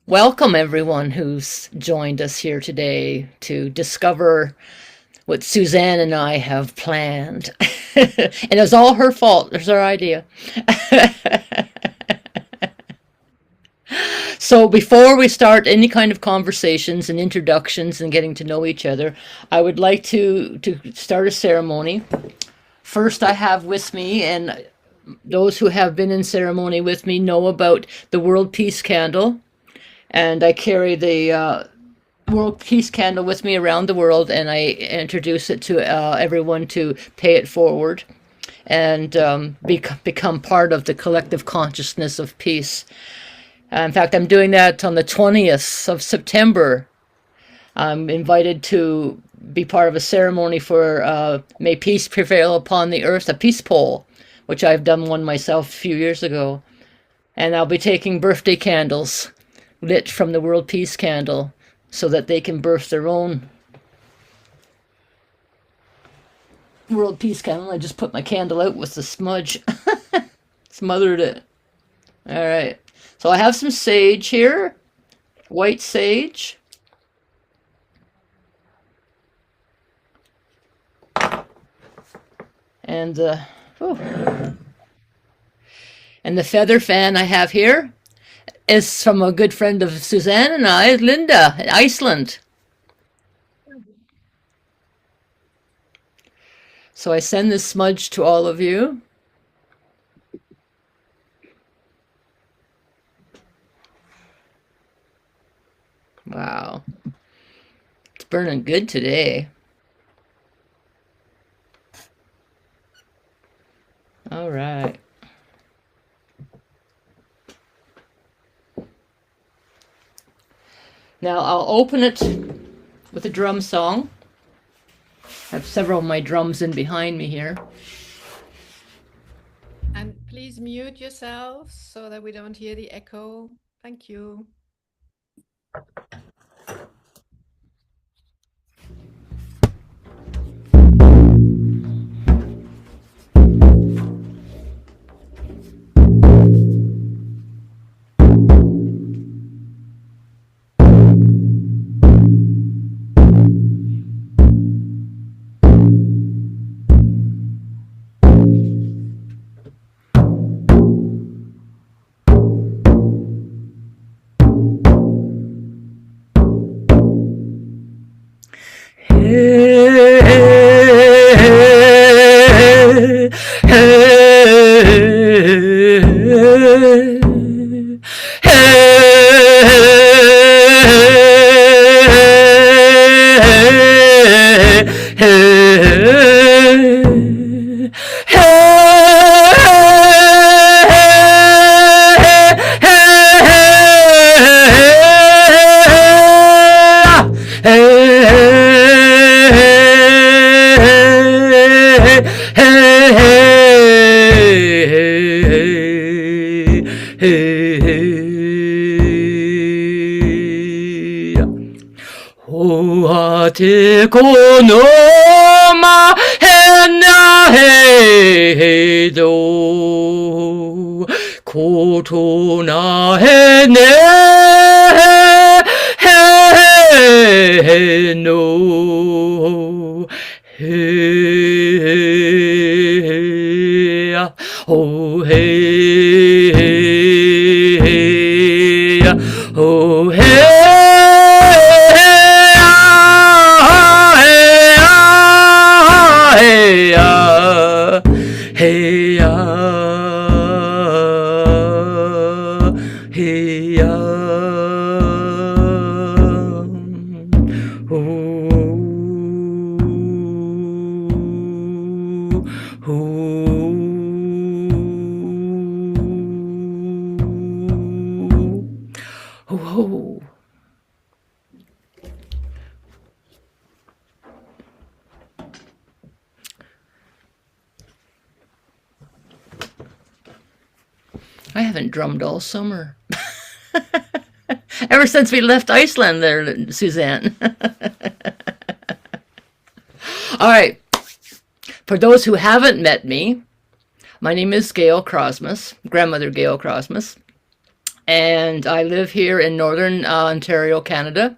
Welcome everyone who's joined us here today to discover what Suzanne and I have planned. And it was all her fault. It was her idea. So before we start any kind of conversations and introductions and getting to know each other, I would like to start a ceremony. First, I have with me, and those who have been in ceremony with me know about the World Peace Candle. And I carry the World Peace Candle with me around the world, and I introduce it to everyone to pay it forward and become part of the collective consciousness of peace. In fact, I'm doing that on the 20th of September. I'm invited to be part of a ceremony for May Peace Prevail Upon the Earth, a peace poll, which I've done one myself a few years ago. And I'll be taking birthday candles lit from the World Peace Candle so that they can birth their own World Peace Candle. I just put my candle out with the smudge. Smothered it. All right. So I have some sage here, white sage. And the feather fan I have here is from a good friend of Suzanne and I, Linda, in Iceland. So I send this smudge to all of you. Wow. It's burning good today. All right. Now I'll open it with a drum song. I have several of my drums in behind me here. And please mute yourselves so that we don't hear the echo. Thank you. Te kono ma hena he do koto na he ne he no he oh he oh he I haven't drummed all summer. Ever since we left Iceland there, Suzanne. All right. For those who haven't met me, my name is Gail Crosmaz, grandmother Gail Crosmaz. and I live here in northern Ontario, Canada,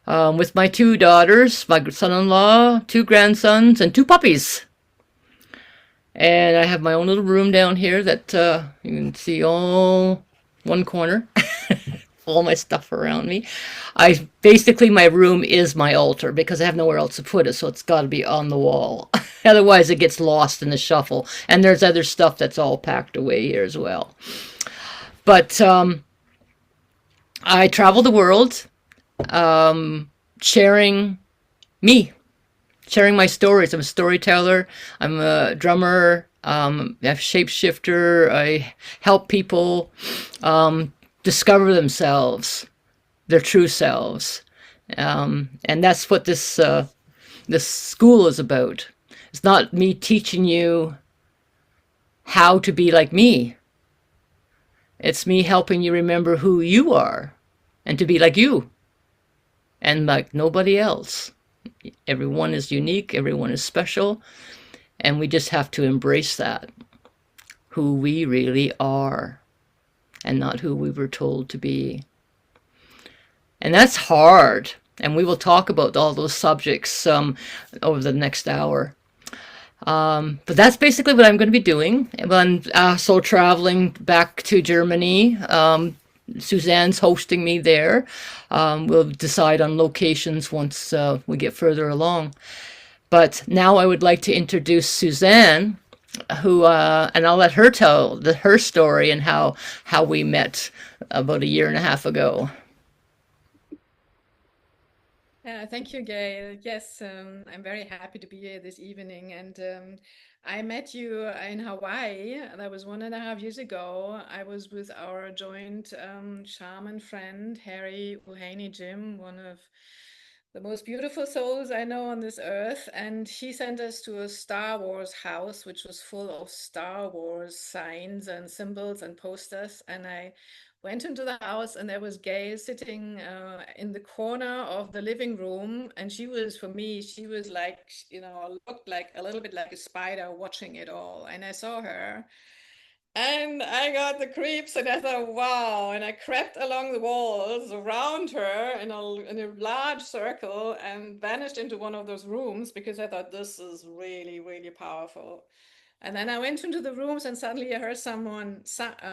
with my two daughters, my son-in-law, two grandsons, and two puppies. And I have my own little room down here that you can see all one corner, all my stuff around me. I basically my room is my altar because I have nowhere else to put it, so it's got to be on the wall. Otherwise, it gets lost in the shuffle. And there's other stuff that's all packed away here as well. But I travel the world, sharing me, sharing my stories. I'm a storyteller. I'm a drummer. I'm a shapeshifter. I help people discover themselves, their true selves, and that's what this school is about. It's not me teaching you how to be like me. It's me helping you remember who you are and to be like you and like nobody else. Everyone is unique, everyone is special, and we just have to embrace that, who we really are, and not who we were told to be. And that's hard, and we will talk about all those subjects over the next hour. But that's basically what I'm going to be doing. I'm also traveling back to Germany. Suzanne's hosting me there. We'll decide on locations once we get further along. But now I would like to introduce Suzanne, who and I'll let her tell her story and how we met about a year and a half ago. Thank you, Gail. Yes, I'm very happy to be here this evening. And I met you in Hawaii. That was 1.5 years ago. I was with our joint shaman friend, Harry Uhaini Jim, one of the most beautiful souls I know on this earth. And he sent us to a Star Wars house, which was full of Star Wars signs and symbols and posters. And I went into the house, and there was Gail sitting in the corner of the living room. And she was, for me, she was like, looked like a little bit like a spider watching it all. And I saw her. And I got the creeps, and I thought, wow. And I crept along the walls around her in a large circle and vanished into one of those rooms because I thought, this is really, really powerful. And then I went into the rooms, and suddenly I heard someone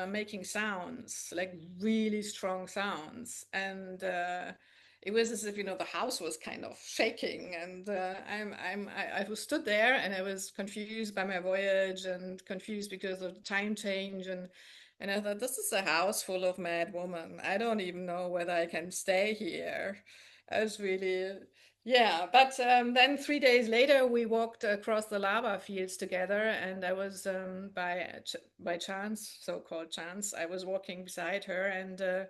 making sounds, like really strong sounds. And it was as if, the house was kind of shaking. And I was stood there, and I was confused by my voyage and confused because of the time change. And I thought, this is a house full of mad women. I don't even know whether I can stay here. I was really, yeah. But then 3 days later, we walked across the lava fields together, and I was by chance, so-called chance, I was walking beside her, and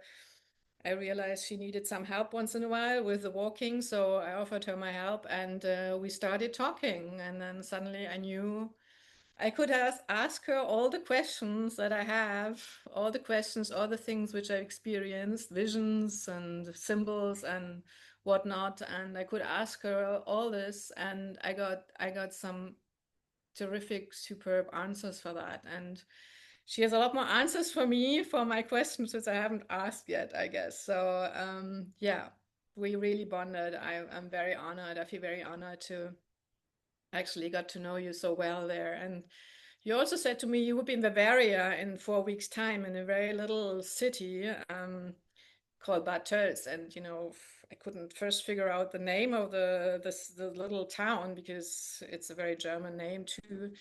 I realized she needed some help once in a while with the walking, so I offered her my help, and we started talking. And then suddenly I knew I could ask her all the questions that I have, all the questions, all the things which I experienced, visions and symbols and whatnot. And I could ask her all this, and I got some terrific, superb answers for that. And she has a lot more answers for me for my questions, which I haven't asked yet, I guess. So yeah, we really bonded. I'm very honored. I feel very honored to actually got to know you so well there. And you also said to me you would be in Bavaria in 4 weeks' time in a very little city called Bad Tölz. And I couldn't first figure out the name of the little town because it's a very German name too.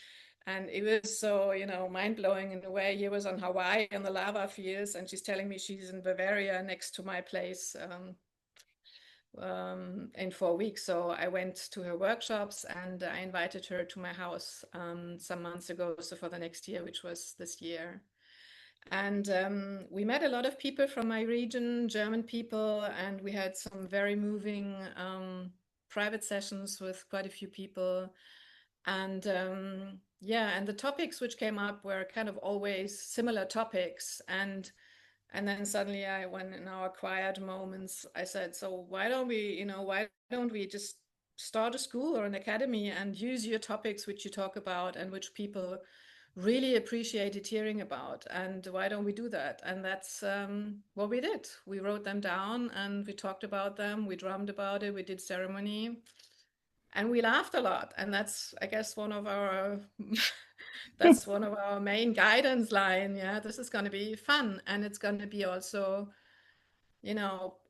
And it was so, mind blowing in a way. He was on Hawaii in the lava fields, and she's telling me she's in Bavaria next to my place. In 4 weeks. So I went to her workshops, and I invited her to my house some months ago. So for the next year, which was this year. And we met a lot of people from my region, German people, and we had some very moving private sessions with quite a few people. And yeah, and the topics which came up were kind of always similar topics. And then suddenly when in our quiet moments, I said, so why don't we just start a school or an academy and use your topics which you talk about and which people really appreciated hearing about. And why don't we do that? And that's what we did. We wrote them down and we talked about them. We drummed about it. We did ceremony. And we laughed a lot. And that's, I guess, one of our that's one of our main guidance line. Yeah, this is going to be fun, and it's going to be also,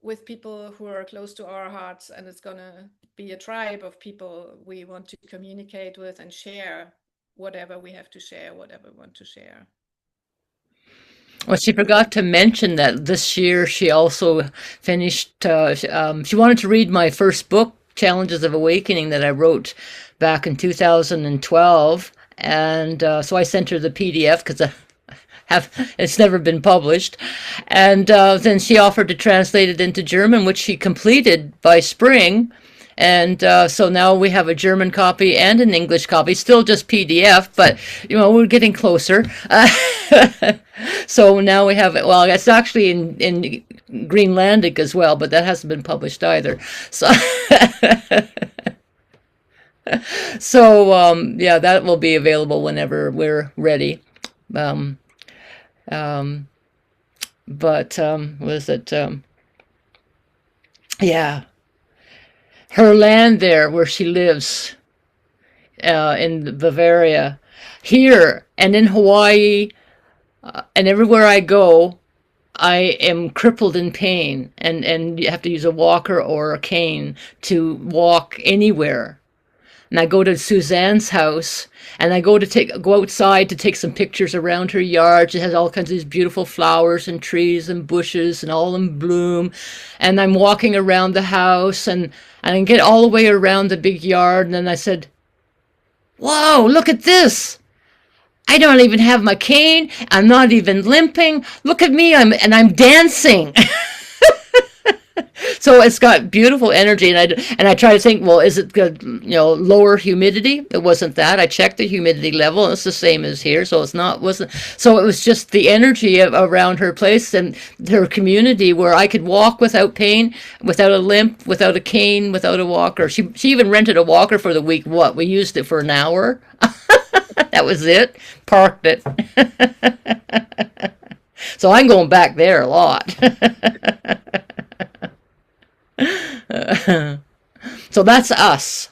with people who are close to our hearts, and it's going to be a tribe of people we want to communicate with and share whatever we have to share, whatever we want to share. Well, she forgot to mention that this year she also finished, she wanted to read my first book, Challenges of Awakening, that I wrote back in 2012. And so I sent her the PDF because it's never been published. And then she offered to translate it into German, which she completed by spring. And so now we have a German copy and an English copy, still just PDF, but we're getting closer. So now we have it. Well, it's actually in Greenlandic as well, but that hasn't been published either. So, yeah, that will be available whenever we're ready. But what is it? Yeah, her land there where she lives in Bavaria, here and in Hawaii, and everywhere I go, I am crippled in pain, and you have to use a walker or a cane to walk anywhere. And I go to Suzanne's house, and I go outside to take some pictures around her yard. She has all kinds of these beautiful flowers and trees and bushes and all in bloom. And I'm walking around the house, and I get all the way around the big yard, and then I said, "Whoa, look at this! I don't even have my cane. I'm not even limping. Look at me, I'm dancing." So it's got beautiful energy, and I try to think, well, is it good, lower humidity? It wasn't that. I checked the humidity level, and it's the same as here, so wasn't. So it was just the energy around her place and her community where I could walk without pain, without a limp, without a cane, without a walker. She even rented a walker for the week. We used it for an hour. That was it. Parked it. So I'm going back there a lot. So that's us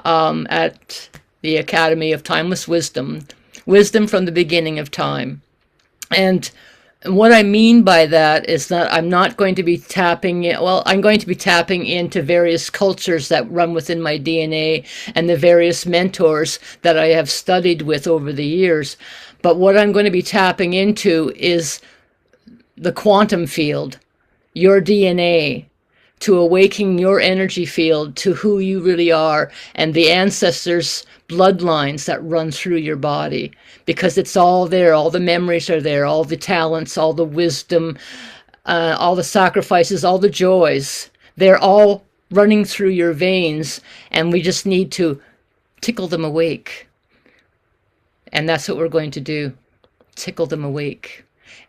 at the Academy of Timeless Wisdom, wisdom from the beginning of time. And what I mean by that is that I'm not going to be I'm going to be tapping into various cultures that run within my DNA and the various mentors that I have studied with over the years. But what I'm going to be tapping into is the quantum field, your DNA, to awaken your energy field to who you really are and the ancestors' bloodlines that run through your body, because it's all there. All the memories are there, all the talents, all the wisdom, all the sacrifices, all the joys. They're all running through your veins, and we just need to tickle them awake. And that's what we're going to do. Tickle them awake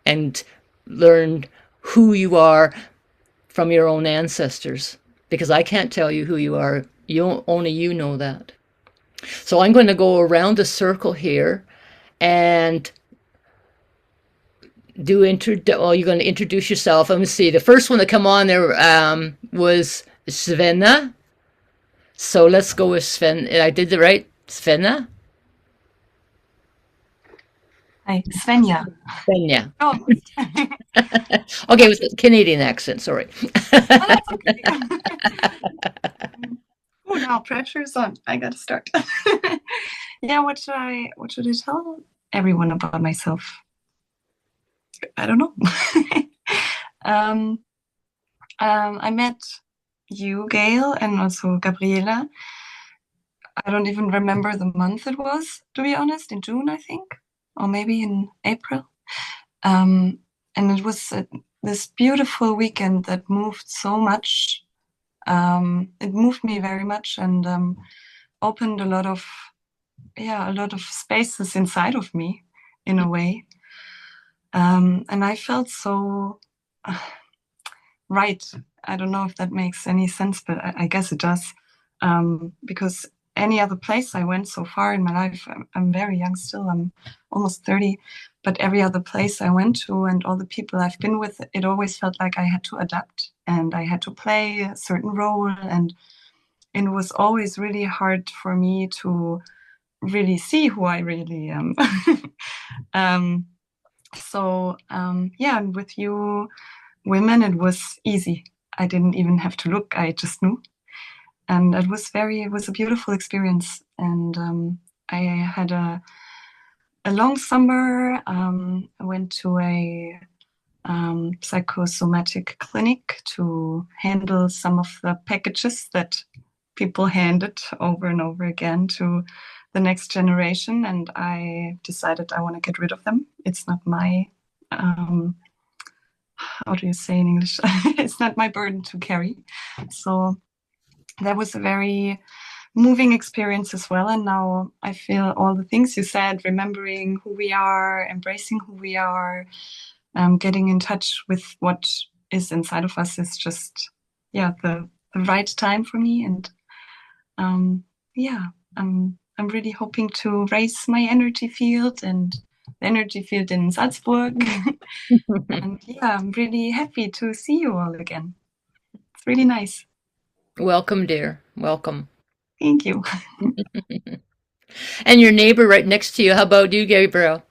and learn who you are from your own ancestors, because I can't tell you who you are. Only you know that. So I'm going to go around a circle here and you're going to introduce yourself. Let me see. The first one to come on there was Svenna. So let's go with Sven. I did it right? Svenna? Hi, Svenja. Svenja. Oh. Okay, with the Canadian accent, sorry. Oh, that's okay. Oh, now pressure's on. I gotta start. Yeah, what should I tell everyone about myself? I don't know. I met you, Gail, and also Gabriela. I don't even remember the month it was, to be honest, in June, I think, or maybe in April. And it was this beautiful weekend that moved so much. It moved me very much and opened a lot of spaces inside of me, in a way. And I felt so right. I don't know if that makes any sense, but I guess it does. Because any other place I went so far in my life. I'm very young still. I'm almost 30, but every other place I went to and all the people I've been with, it always felt like I had to adapt and I had to play a certain role, and it was always really hard for me to really see who I really am. Yeah, and with you women, it was easy. I didn't even have to look. I just knew. And it was a beautiful experience. And I had a long summer. I went to a psychosomatic clinic to handle some of the packages that people handed over and over again to the next generation. And I decided I want to get rid of them. It's not my, how do you say in English? It's not my burden to carry. So that was a very moving experience as well. And now I feel all the things you said, remembering who we are, embracing who we are, getting in touch with what is inside of us is just, yeah, the right time for me. And yeah, I'm really hoping to raise my energy field and the energy field in Salzburg. And yeah, I'm really happy to see you all again. It's really nice. Welcome, dear. Welcome. Thank you. And your neighbor right next to you, how about you, Gabriel?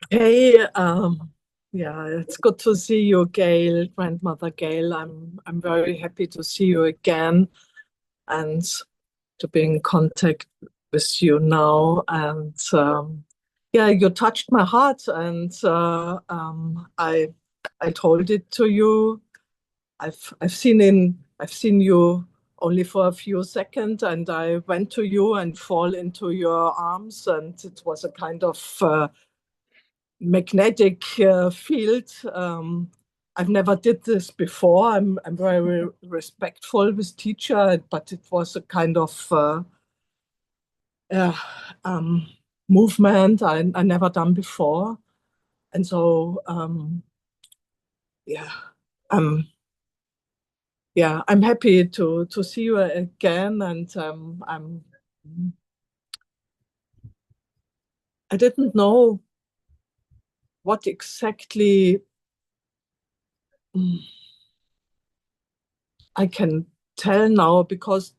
Hey, yeah, it's good to see you, Gail, grandmother Gail. I'm very happy to see you again and to be in contact with you now. And yeah, you touched my heart, and I told it to you. I've seen you only for a few seconds, and I went to you and fall into your arms, and it was a kind of magnetic field. I've never did this before. I'm very respectful with teacher, but it was a kind of uh, um, movement I never done before, and so yeah, um, yeah, I'm happy to see you again, and I didn't know what exactly I can tell now, because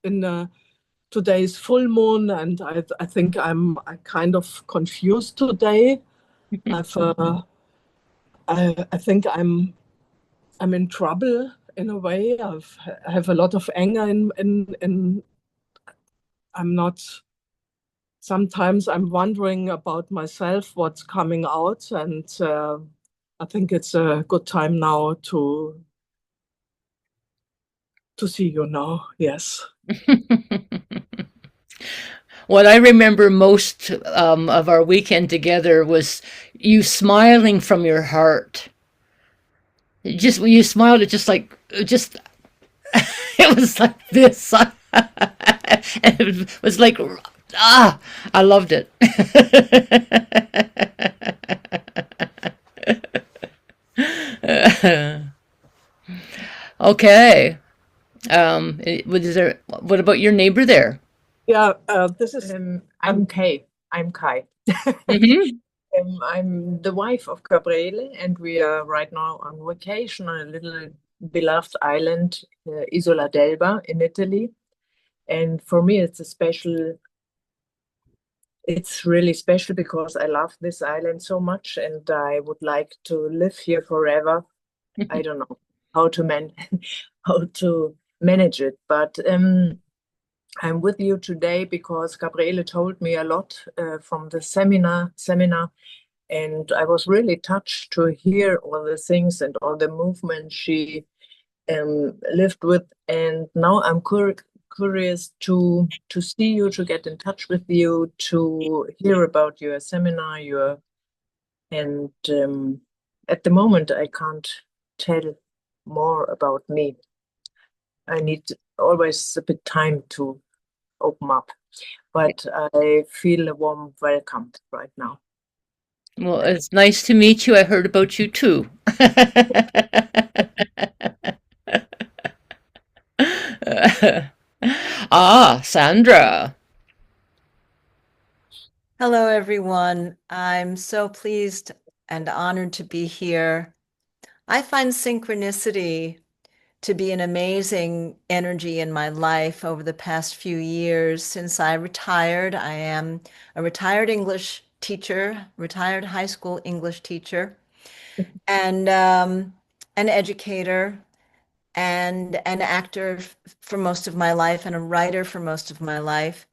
in today's full moon, and I think I kind of confused today. I've I think I'm in trouble in a way. I have a lot of anger in I'm not. Sometimes I'm wondering about myself, what's coming out, and I think it's a good time now to see you now. Yes. What I remember most of our weekend together was you smiling from your heart. Just when you smiled, it just it was like this, and it was like I loved it. Okay. Is there? What about your neighbor there? Yeah, this is I'm Kay. I'm Kai. Hmm. I'm the wife of Gabriele, and we are right now on vacation on a little beloved island, Isola d'Elba in Italy. And for me, it's really special because I love this island so much, and I would like to live here forever. I don't know how to how to manage it, but I'm with you today because Gabriele told me a lot from the seminar, and I was really touched to hear all the things and all the movement she lived with. And now I'm curious to see you, to get in touch with you, to hear about your seminar, and at the moment I can't tell more about me. I need always a bit time to open up, but I feel a warm welcome right now. Well, it's nice to meet you. I heard about you too. Sandra. Hello, everyone. I'm so pleased and honored to be here. I find synchronicity to be an amazing energy in my life over the past few years since I retired. I am a retired English teacher, retired high school English teacher, and an educator and an actor for most of my life and a writer for most of my life.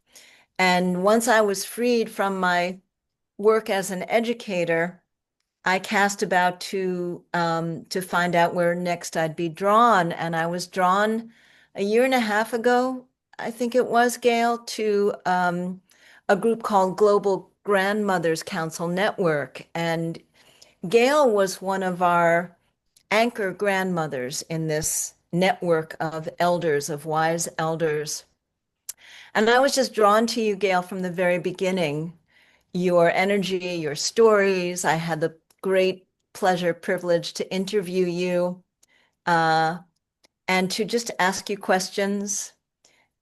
And once I was freed from my work as an educator, I cast about to find out where next I'd be drawn, and I was drawn a year and a half ago, I think it was, Gail, to a group called Global Grandmothers Council Network, and Gail was one of our anchor grandmothers in this network of elders, of wise elders. And I was just drawn to you, Gail, from the very beginning. Your energy, your stories. I had the great pleasure, privilege to interview you and to just ask you questions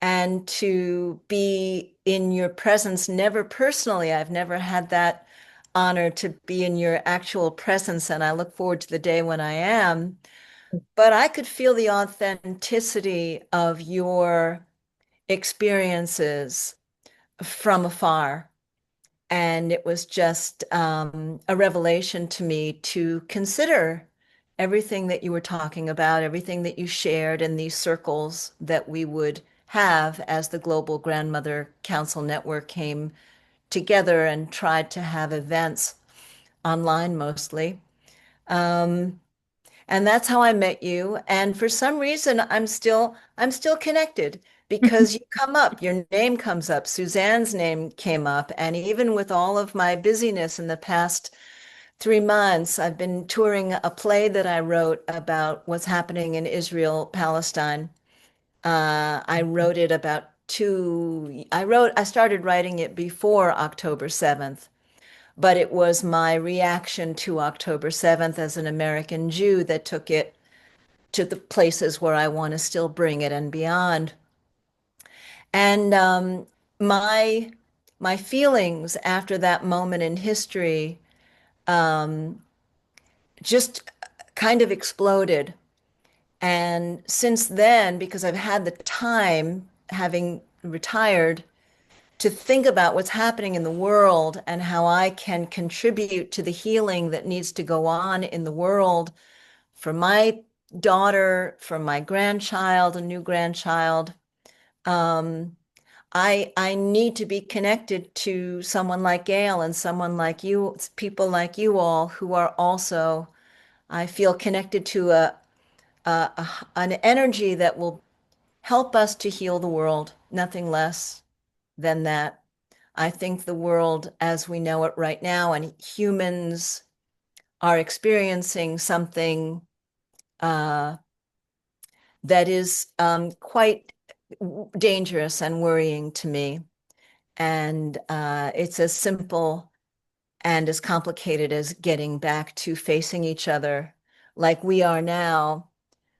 and to be in your presence, never personally. I've never had that honor to be in your actual presence, and I look forward to the day when I am. But I could feel the authenticity of your experiences from afar. And it was just a revelation to me to consider everything that you were talking about, everything that you shared in these circles that we would have as the Global Grandmother Council Network came together and tried to have events online mostly. And that's how I met you. And for some reason, I'm still connected because you come up, your name comes up, Suzanne's name came up. And even with all of my busyness in the past 3 months, I've been touring a play that I wrote about what's happening in Israel, Palestine. I wrote it about I started writing it before October 7th. But it was my reaction to October 7th as an American Jew that took it to the places where I want to still bring it and beyond. And my my feelings after that moment in history just kind of exploded. And since then, because I've had the time, having retired, to think about what's happening in the world and how I can contribute to the healing that needs to go on in the world for my daughter, for my grandchild, a new grandchild. I need to be connected to someone like Gail and someone like you, people like you all who are also, I feel connected to an energy that will help us to heal the world, nothing less than that. I think the world as we know it right now, and humans are experiencing something that is quite dangerous and worrying to me. And it's as simple and as complicated as getting back to facing each other like we are now,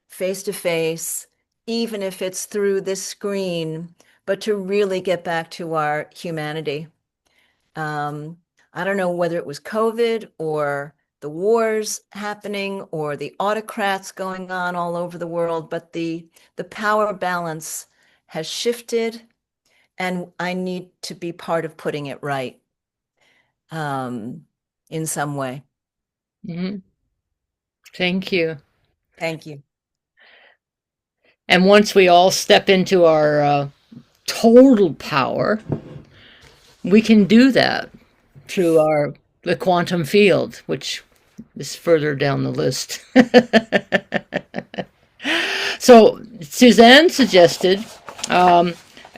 face to face, even if it's through this screen, but to really get back to our humanity. I don't know whether it was COVID or the wars happening or the autocrats going on all over the world, but the power balance has shifted, and I need to be part of putting it right in some way. Mhm. Thank you. Thank you. And once we all step into our total power, we can do that through the quantum field, which is further down the list. So Suzanne suggested,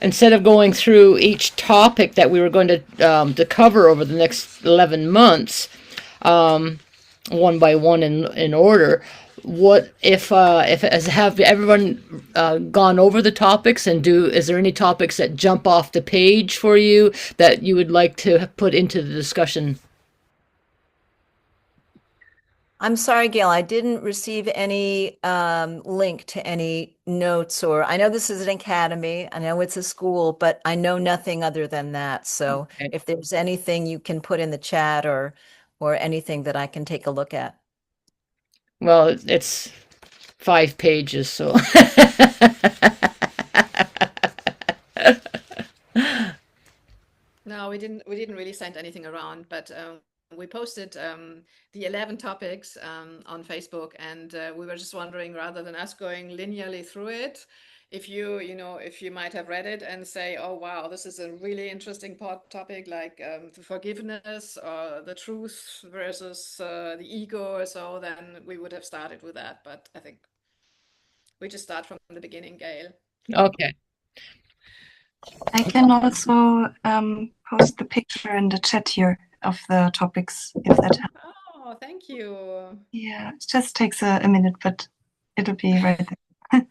instead of going through each topic that we were going to cover over the next 11 months, one by one in order, what if have everyone gone over the topics, and is there any topics that jump off the page for you that you would like to put into the discussion? I'm sorry, Gail, I didn't receive any link to any notes, or I know this is an academy, I know it's a school, but I know nothing other than that. So Okay. if there's anything you can put in the chat or anything that I can take a look at. Well, it's 5 pages, so. No, we didn't really send anything around, but we posted the 11 topics on Facebook, and we were just wondering, rather than us going linearly through it, if you might have read it and say, oh wow, this is a really interesting topic, like the forgiveness or the truth versus the ego or so, then we would have started with that. But I think we just start from the beginning, Gail. Okay. I can also post the picture in the chat here of the topics, if that helps. Oh, thank you. Yeah, it just takes a minute, but it'll be right there.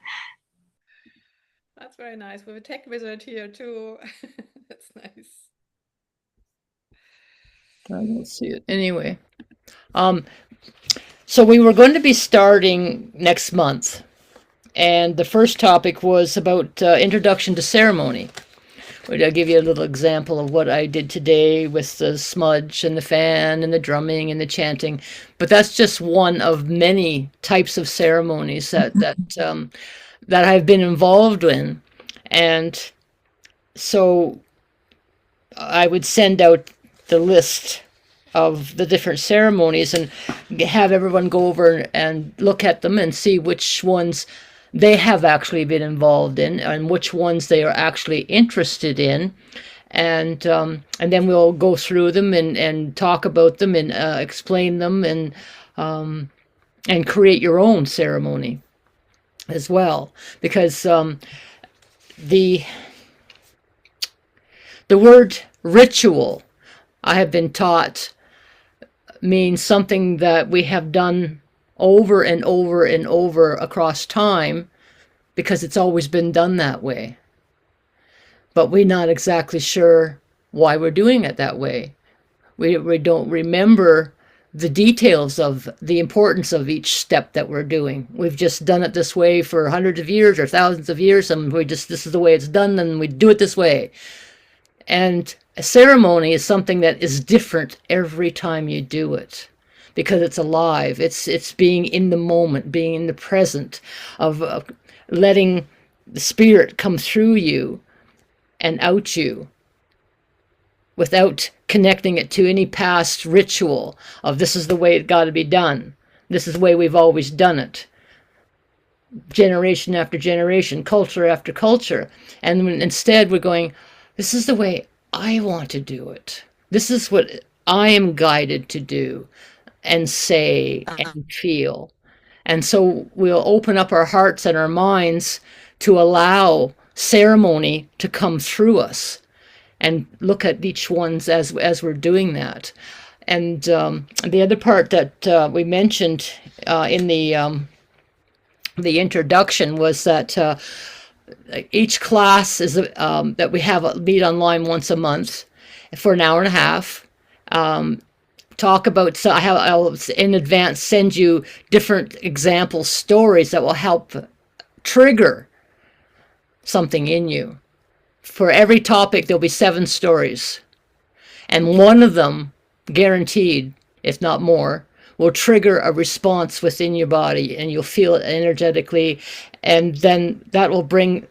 That's very nice. We have a tech wizard here too. That's nice. I don't see it. Anyway. So we were going to be starting next month. And the first topic was about introduction to ceremony. I'll give you a little example of what I did today with the smudge and the fan and the drumming and the chanting. But that's just one of many types of ceremonies that I've been involved in. And so I would send out the list of the different ceremonies and have everyone go over and look at them and see which ones they have actually been involved in and which ones they are actually interested in. And then we'll go through them and talk about them and explain them and create your own ceremony as well. Because the word ritual, I have been taught, means something that we have done over and over and over across time because it's always been done that way. But we're not exactly sure why we're doing it that way. We don't remember the details of the importance of each step that we're doing. We've just done it this way for hundreds of years or thousands of years, and this is the way it's done, and we do it this way. And a ceremony is something that is different every time you do it, because it's alive. It's being in the moment, being in the present, of letting the spirit come through you and out you without connecting it to any past ritual of this is the way it got to be done. This is the way we've always done it. Generation after generation, culture after culture. And instead we're going, this is the way I want to do it. This is what I am guided to do and say and feel. And so we'll open up our hearts and our minds to allow ceremony to come through us and look at each one's as we're doing that. And the other part that we mentioned in the introduction was that each class is that we have meet online once a month for an hour and a half. Talk about, so I'll in advance send you different example stories that will help trigger something in you. For every topic, there'll be 7 stories. And one of them, guaranteed, if not more, will trigger a response within your body, and you'll feel it energetically. And then that will bring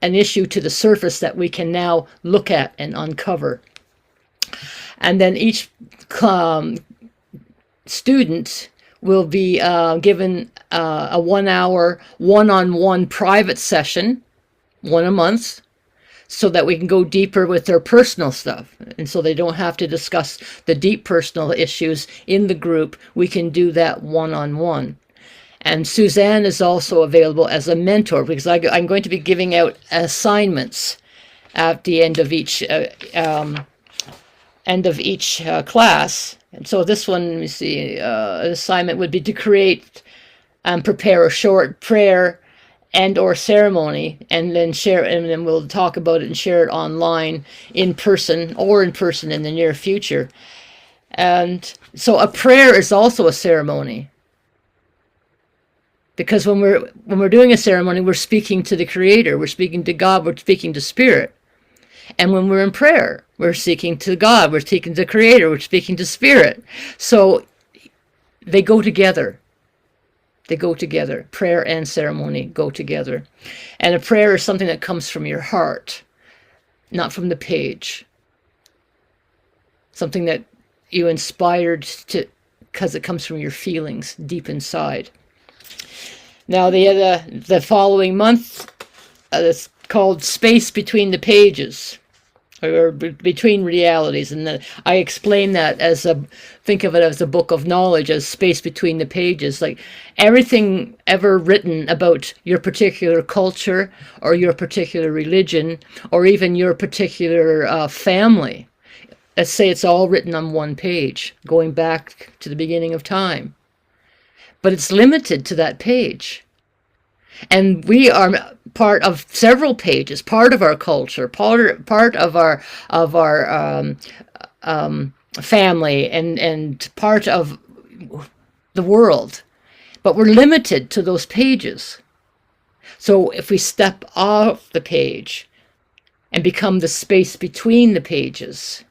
an issue to the surface that we can now look at and uncover. And then each student will be given a 1-hour one-on-one private session, one a month, so that we can go deeper with their personal stuff. And so they don't have to discuss the deep personal issues in the group. We can do that one-on-one. And Suzanne is also available as a mentor, because I'm going to be giving out assignments at the end of each class. And so this one, let me see, an assignment would be to create and prepare a short prayer and or ceremony, and then share it, and then we'll talk about it and share it online in person in the near future. And so a prayer is also a ceremony. Because when we're doing a ceremony, we're speaking to the Creator, we're speaking to God, we're speaking to Spirit. And when we're in prayer, we're speaking to God, we're speaking to the Creator, we're speaking to Spirit. So they go together. They go together. Prayer and ceremony go together. And a prayer is something that comes from your heart, not from the page. Something that you inspired to, because it comes from your feelings deep inside. Now the following month, it's called Space Between the Pages, or between realities, and I explain that as think of it as a book of knowledge, as space between the pages. Like everything ever written about your particular culture or your particular religion or even your particular family, let's say it's all written on one page, going back to the beginning of time. But it's limited to that page. And we are part of several pages, part of our culture, part of our family, and part of the world. But we're limited to those pages. So if we step off the page and become the space between the pages,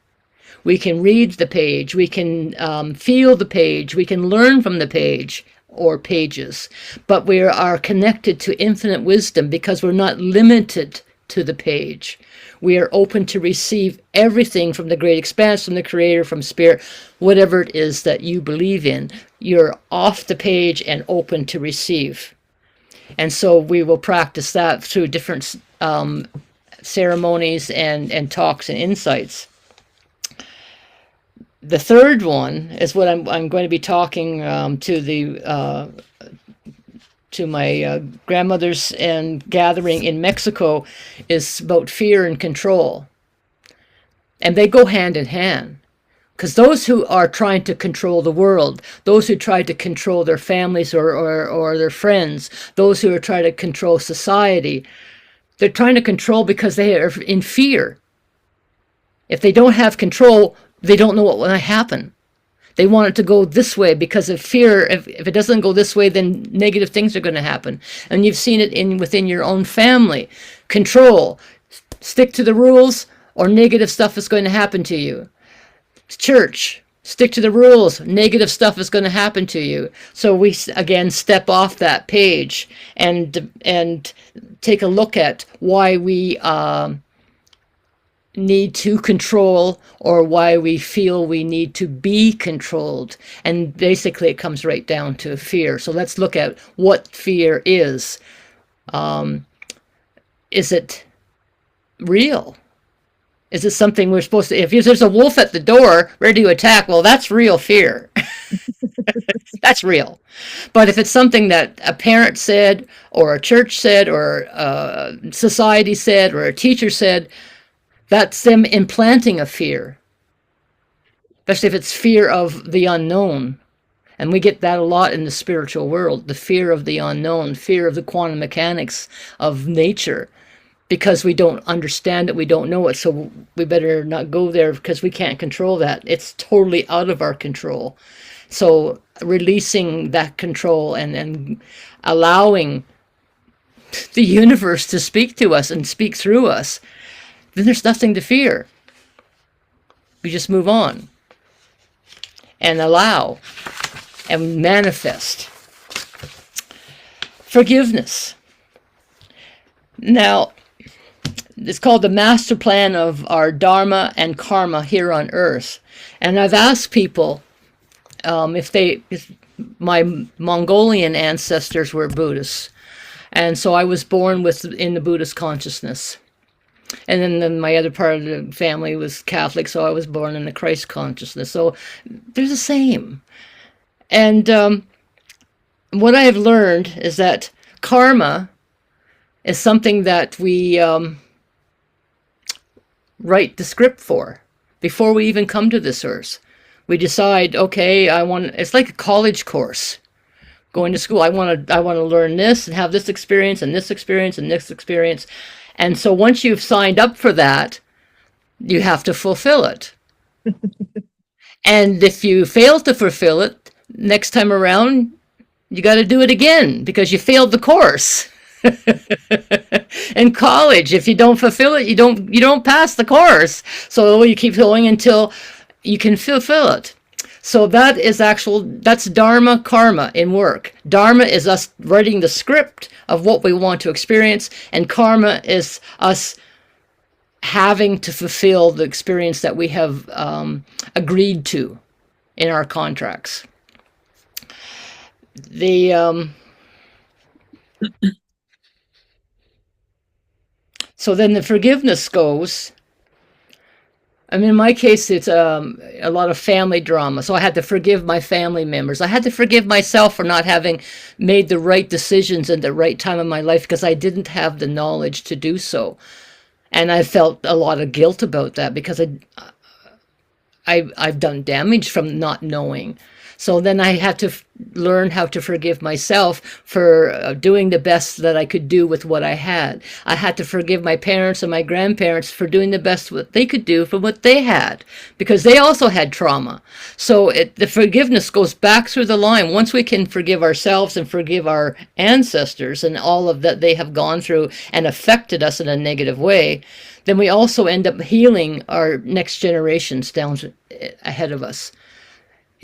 we can read the page, we can feel the page, we can learn from the page or pages, but we are connected to infinite wisdom because we're not limited to the page. We are open to receive everything from the great expanse, from the Creator, from Spirit, whatever it is that you believe in. You're off the page and open to receive. And so we will practice that through different ceremonies and talks and insights. The third one is what I'm going to be talking to my grandmother's and gathering in Mexico, is about fear and control. And they go hand in hand. Because those who are trying to control the world, those who try to control their families or their friends, those who are trying to control society, they're trying to control because they are in fear. If they don't have control, they don't know what will happen. They want it to go this way because of fear. If it doesn't go this way, then negative things are going to happen. And you've seen it within your own family. Control. Stick to the rules or negative stuff is going to happen to you. Church. Stick to the rules. Negative stuff is going to happen to you. So we, again, step off that page and take a look at why we need to control or why we feel we need to be controlled. And basically it comes right down to fear. So let's look at what fear is. Is it real? Is it something we're supposed to, if there's a wolf at the door ready to attack, well, that's real fear. That's real. But if it's something that a parent said or a church said or society said or a teacher said, that's them implanting a fear, especially if it's fear of the unknown. And we get that a lot in the spiritual world, the fear of the unknown, fear of the quantum mechanics of nature, because we don't understand it, we don't know it, so we better not go there because we can't control that. It's totally out of our control. So releasing that control and allowing the universe to speak to us and speak through us, then there's nothing to fear. We just move on and allow and manifest. Forgiveness. Now, it's called the master plan of our dharma and karma here on earth. And I've asked people if my Mongolian ancestors were Buddhists. And so I was born in the Buddhist consciousness. And then my other part of the family was Catholic, so I was born in the Christ consciousness. So they're the same. And what I have learned is that karma is something that we write the script for before we even come to this earth. We decide, okay, it's like a college course. Going to school, I want to learn this and have this experience and this experience and this experience. And so once you've signed up for that, you have to fulfill it. And if you fail to fulfill it, next time around, You got to do it again because you failed the course. In college, if you don't fulfill it, you don't pass the course. So you keep going until you can fulfill it. So that's dharma karma in work. Dharma is us writing the script of what we want to experience, and karma is us having to fulfill the experience that we have agreed to in our contracts. So then the forgiveness goes. I mean, in my case, it's a lot of family drama. So I had to forgive my family members. I had to forgive myself for not having made the right decisions at the right time in my life because I didn't have the knowledge to do so. And I felt a lot of guilt about that because I've done damage from not knowing. So then I had to learn how to forgive myself for doing the best that I could do with what I had. I had to forgive my parents and my grandparents for doing the best what they could do for what they had, because they also had trauma. So the forgiveness goes back through the line. Once we can forgive ourselves and forgive our ancestors and all of that they have gone through and affected us in a negative way, then we also end up healing our next generations down ahead of us,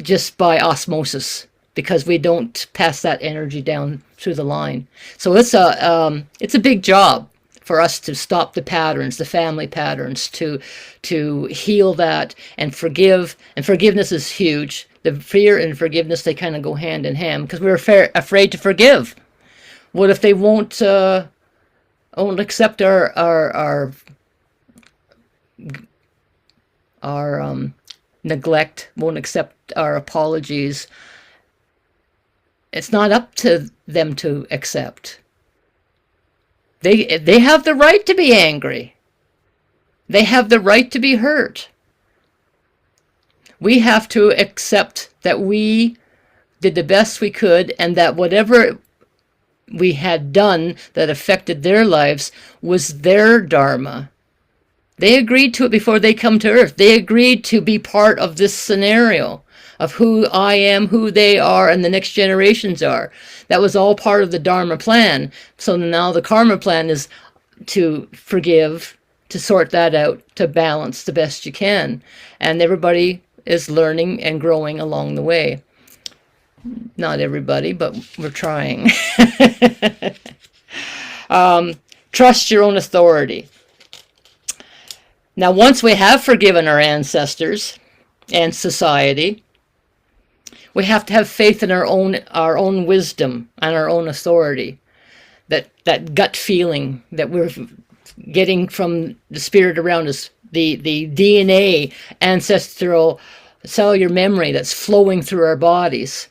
just by osmosis, because we don't pass that energy down through the line. So it's a big job for us to stop the patterns, the family patterns, to heal that and forgive. And forgiveness is huge. The fear and forgiveness, they kind of go hand in hand, because we're afraid to forgive. What if they won't accept our neglect, won't accept our apologies? It's not up to them to accept. They have the right to be angry. They have the right to be hurt. We have to accept that we did the best we could, and that whatever we had done that affected their lives was their dharma. They agreed to it before they come to Earth. They agreed to be part of this scenario of who I am, who they are, and the next generations are. That was all part of the Dharma plan. So now the karma plan is to forgive, to sort that out, to balance the best you can. And everybody is learning and growing along the way. Not everybody, but we're trying. Trust your own authority. Now, once we have forgiven our ancestors and society, we have to have faith in our own wisdom and our own authority. That gut feeling that we're getting from the spirit around us, the DNA, ancestral cellular memory that's flowing through our bodies.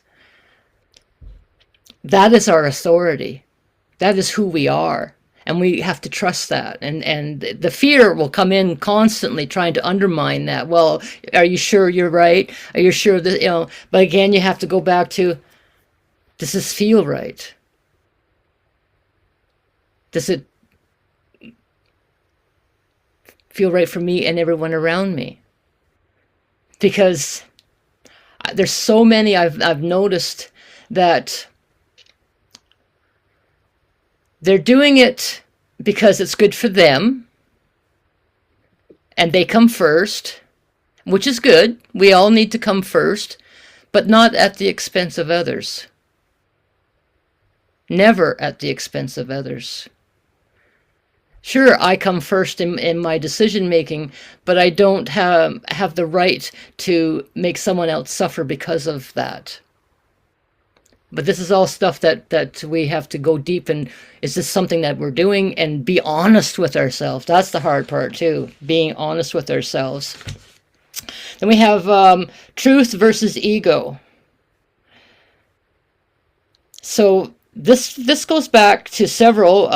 That is our authority. That is who we are. And we have to trust that. And the fear will come in constantly trying to undermine that. Well, are you sure you're right? Are you sure that, but again, you have to go back to, does this feel right? Does it feel right for me and everyone around me? Because there's so many I've noticed that they're doing it because it's good for them, and they come first, which is good. We all need to come first, but not at the expense of others. Never at the expense of others. Sure, I come first in my decision making, but I don't have the right to make someone else suffer because of that. But this is all stuff that we have to go deep in. Is this something that we're doing? And be honest with ourselves. That's the hard part too, being honest with ourselves. Then we have truth versus ego. So this goes back to several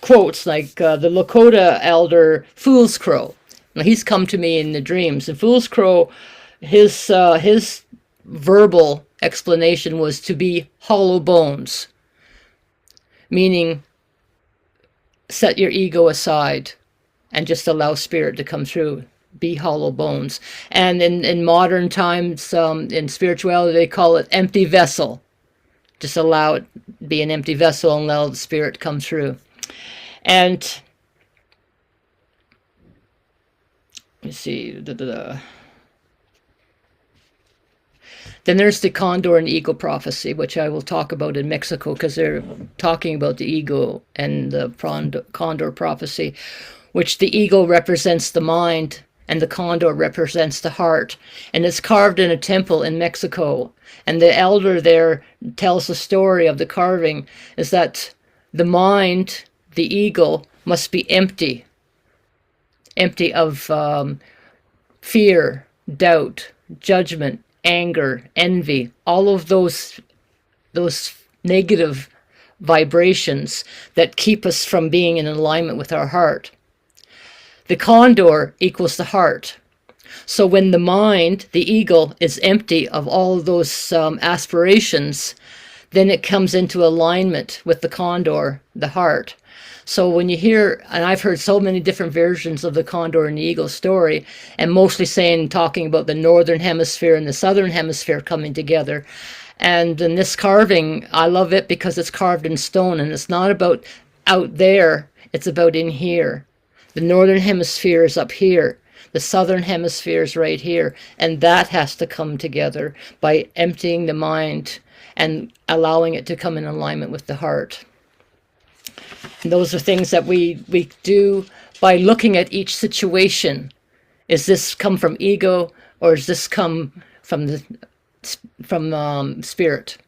quotes, like the Lakota elder Fool's Crow. Now, he's come to me in the dreams. And Fool's Crow, his verbal explanation was to be hollow bones, meaning set your ego aside and just allow spirit to come through. Be hollow bones. And in modern times, in spirituality, they call it empty vessel. Just allow it be an empty vessel and allow the spirit come through. And let's see. Then there's the condor and eagle prophecy, which I will talk about in Mexico, because they're talking about the eagle and the condor prophecy, which the eagle represents the mind and the condor represents the heart. And it's carved in a temple in Mexico. And the elder there tells the story of the carving is that the mind, the eagle, must be empty of fear, doubt, judgment, anger, envy, all of those negative vibrations that keep us from being in alignment with our heart. The condor equals the heart. So when the mind, the eagle, is empty of all of those aspirations, then it comes into alignment with the condor, the heart. So when you hear, and I've heard so many different versions of the condor and the eagle story, and mostly talking about the northern hemisphere and the southern hemisphere coming together. And in this carving, I love it because it's carved in stone, and it's not about out there, it's about in here. The northern hemisphere is up here. The southern hemisphere is right here. And that has to come together by emptying the mind and allowing it to come in alignment with the heart. And those are things that we do by looking at each situation. Is this come from ego, or does this come from spirit?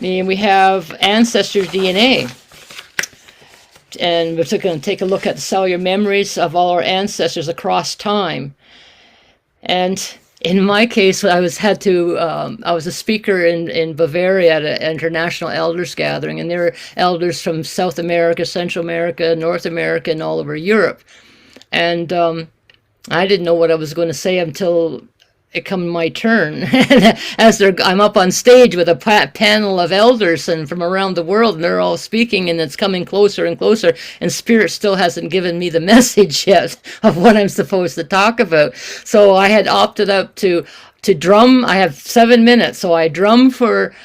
And we have ancestor DNA. And we're going to take a look at the cellular memories of all our ancestors across time. And in my case, I was a speaker in Bavaria at an international elders gathering, and there were elders from South America, Central America, North America, and all over Europe. And I didn't know what I was going to say until it come my turn. I'm up on stage with a panel of elders and from around the world, and they're all speaking, and it's coming closer and closer, and Spirit still hasn't given me the message yet of what I'm supposed to talk about. So I had opted out to drum. I have 7 minutes, so I drum for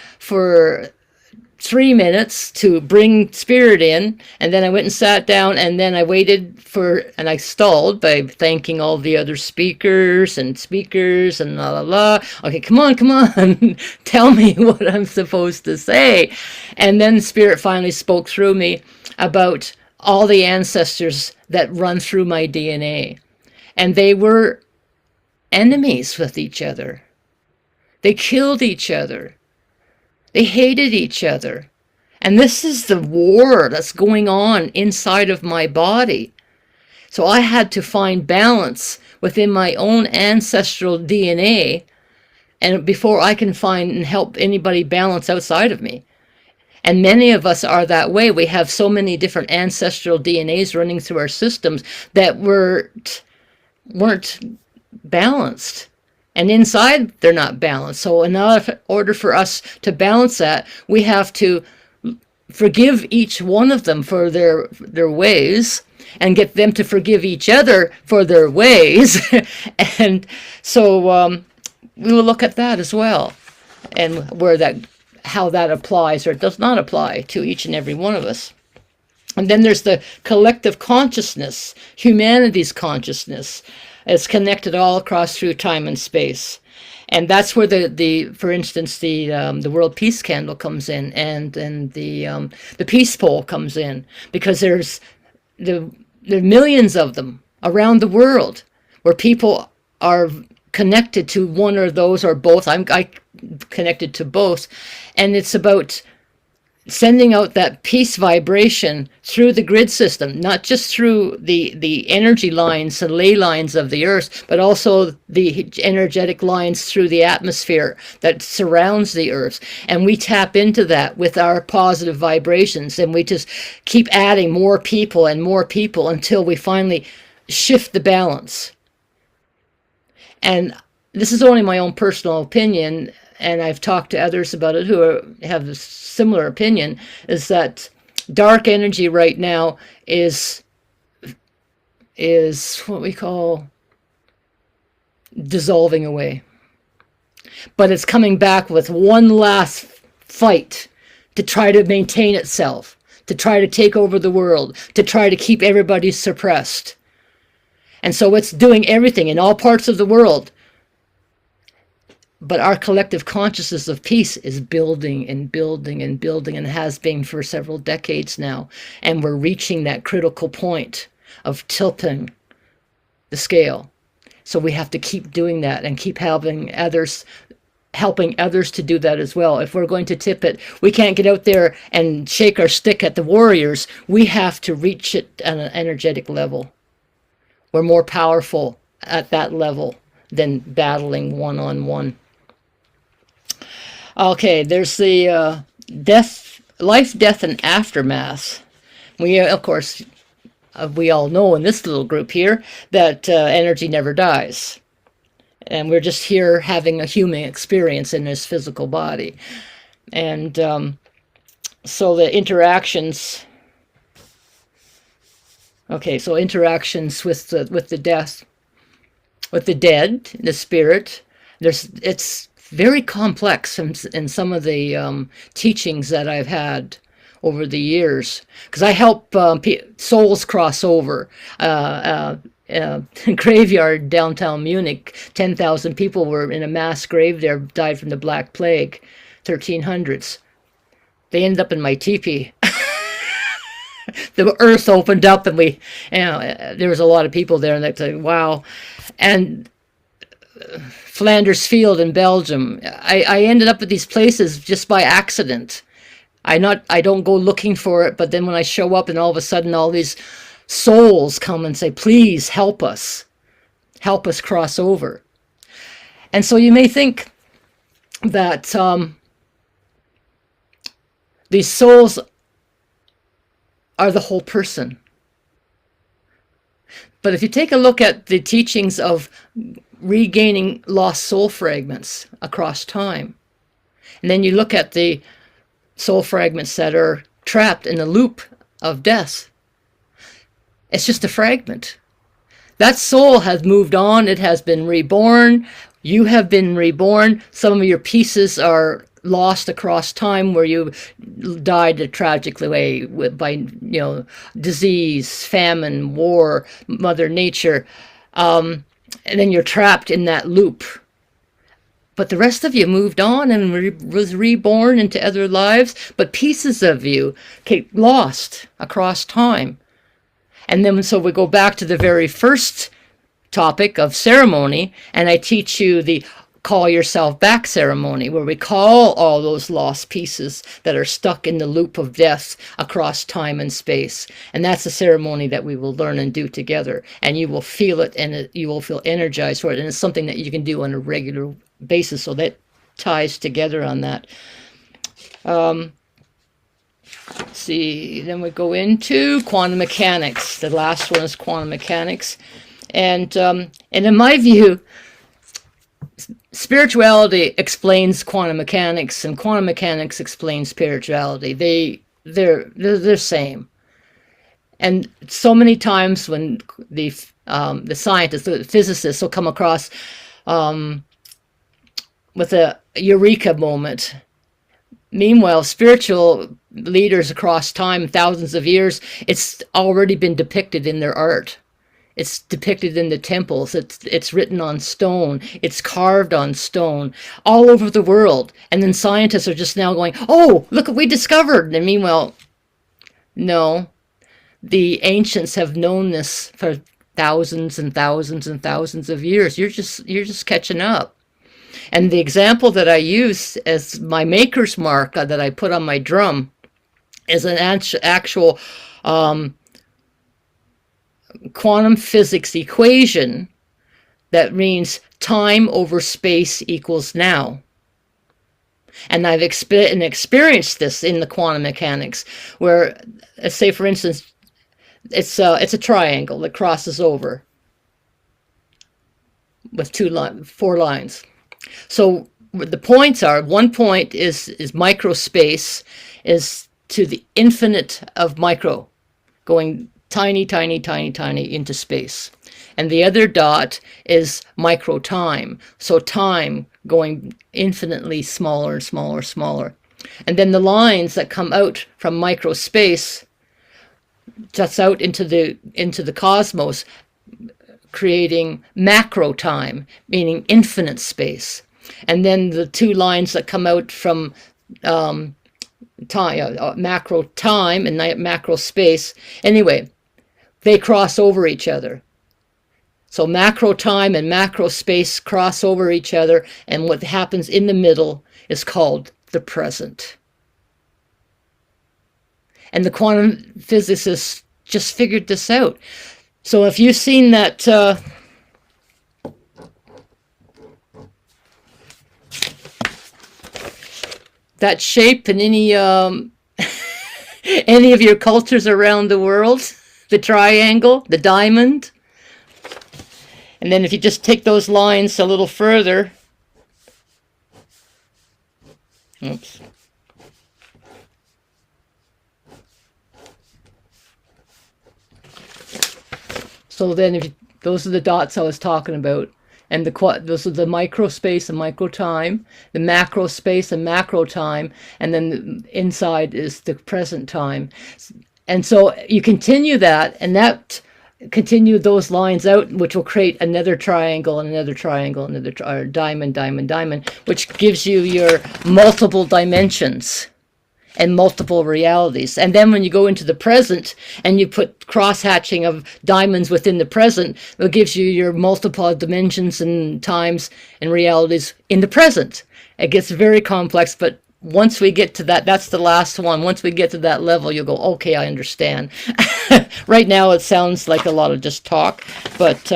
3 minutes to bring Spirit in, and then I went and sat down, and then I waited and I stalled by thanking all the other speakers and la la la. Okay, come on, tell me what I'm supposed to say. And then Spirit finally spoke through me about all the ancestors that run through my DNA. And they were enemies with each other. They killed each other. They hated each other. And this is the war that's going on inside of my body. So I had to find balance within my own ancestral DNA, and before I can find and help anybody balance outside of me. And many of us are that way. We have so many different ancestral DNAs running through our systems that weren't balanced. And inside, they're not balanced. So in order for us to balance that, we have to forgive each one of them for their ways, and get them to forgive each other for their ways. And so we will look at that as well, and how that applies or does not apply to each and every one of us. And then there's the collective consciousness, humanity's consciousness. It's connected all across through time and space. And that's where for instance, the World Peace Candle comes in, and the Peace Pole comes in, because there are millions of them around the world where people are connected to one or those or both. I'm connected to both, and it's about sending out that peace vibration through the grid system, not just through the energy lines and ley lines of the earth, but also the energetic lines through the atmosphere that surrounds the earth. And we tap into that with our positive vibrations, and we just keep adding more people until we finally shift the balance. And this is only my own personal opinion, and I've talked to others about it who have a similar opinion, is that dark energy right now is what we call dissolving away. but it's coming back with one last fight to try to maintain itself, to try to take over the world, to try to keep everybody suppressed. And so it's doing everything in all parts of the world. But our collective consciousness of peace is building and building and building, and has been for several decades now. And we're reaching that critical point of tilting the scale. So we have to keep doing that and keep helping others to do that as well. If we're going to tip it, we can't get out there and shake our stick at the warriors. We have to reach it at an energetic level. We're more powerful at that level than battling one-on-one. Okay, there's the life, death, and aftermath. We, of course, we all know in this little group here that energy never dies. And we're just here having a human experience in this physical body. And so the interactions... Okay, so interactions with the death, with the dead, the spirit, it's very complex in some of the teachings that I've had over the years, because I help souls cross over. Graveyard downtown Munich, 10,000 people were in a mass grave there, died from the Black Plague, 1300s. They ended up in my teepee. The earth opened up, and there was a lot of people there, and they're like, wow. And Flanders Field in Belgium, I ended up at these places just by accident. I don't go looking for it, but then when I show up, and all of a sudden all these souls come and say, please help us cross over. And so you may think that these souls are the whole person. But if you take a look at the teachings of regaining lost soul fragments across time, and then you look at the soul fragments that are trapped in the loop of death, it's just a fragment. That soul has moved on. It has been reborn. You have been reborn. Some of your pieces are lost across time, where you died a tragic way by disease, famine, war, Mother Nature, and then you're trapped in that loop. But the rest of you moved on and was reborn into other lives, but pieces of you get lost across time. And then so we go back to the very first topic of ceremony, and I teach you the Call Yourself Back ceremony, where we call all those lost pieces that are stuck in the loop of death across time and space. And that's a ceremony that we will learn and do together. And you will feel it, and you will feel energized for it. And it's something that you can do on a regular basis. So that ties together on that. Let's see, then we go into quantum mechanics. The last one is quantum mechanics. And in my view, spirituality explains quantum mechanics, and quantum mechanics explains spirituality. They're the same. And so many times when the scientists, the physicists will come across with a eureka moment. Meanwhile, spiritual leaders across time, thousands of years, it's already been depicted in their art. It's depicted in the temples. It's written on stone. It's carved on stone all over the world. And then scientists are just now going, oh, look what we discovered. And meanwhile, no, the ancients have known this for thousands and thousands and thousands of years. You're just catching up. And the example that I use as my maker's mark that I put on my drum is an actual quantum physics equation that means time over space equals now. And I've experienced this in the quantum mechanics, where, say for instance, it's a triangle that crosses over with 4 lines. So the points are, one point is microspace, is to the infinite of micro, going tiny, tiny, tiny, tiny into space. And the other dot is micro time. So time going infinitely smaller and smaller and smaller. And then the lines that come out from microspace juts out into the cosmos, creating macro time, meaning infinite space. And then the two lines that come out from time, macro time and macro space, anyway, they cross over each other. So macro time and macro space cross over each other, and what happens in the middle is called the present. And the quantum physicists just figured this out. So if you've seen that that shape in any any of your cultures around the world, the triangle, the diamond, and then if you just take those lines a little further, oops. So then, those are the dots I was talking about, and those are the micro space and micro time, the macro space and macro time, and then inside is the present time. And so you continue that, and that continue those lines out, which will create another triangle and another triangle, another diamond, diamond, diamond, which gives you your multiple dimensions and multiple realities. And then when you go into the present and you put cross-hatching of diamonds within the present, it gives you your multiple dimensions and times and realities in the present. It gets very complex, but once we get to that, that's the last one. Once we get to that level, you'll go, okay, I understand. Right now it sounds like a lot of just talk, but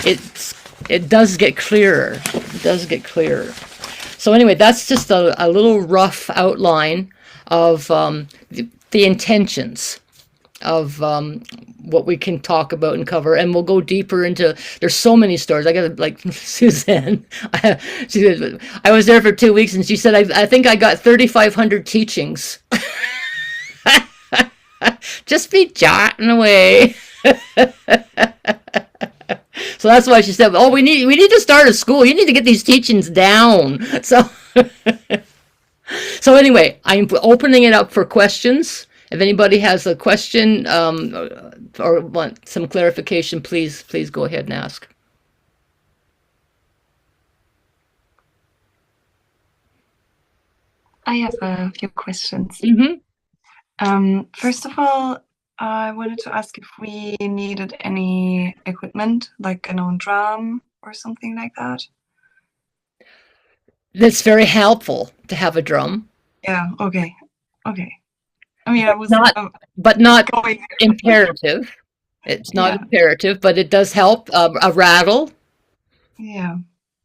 it does get clearer. It does get clearer. So anyway, that's just a little rough outline of the intentions of what we can talk about and cover, and we'll go deeper into. There's so many stories. I got like Suzanne. I was there for 2 weeks, and she said, "I think I got 3,500 teachings." Just be jotting away. So that's why she said, "Oh, we need to start a school. You need to get these teachings down." So anyway, I'm opening it up for questions. If anybody has a question or want some clarification, please go ahead and ask. I have a few questions. Mm-hmm. First of all, I wanted to ask if we needed any equipment, like an own drum or something like that. That's very helpful to have a drum. Yeah, okay. I mean, I was but not going imperative. It's not imperative, but it does help. A rattle. Yeah.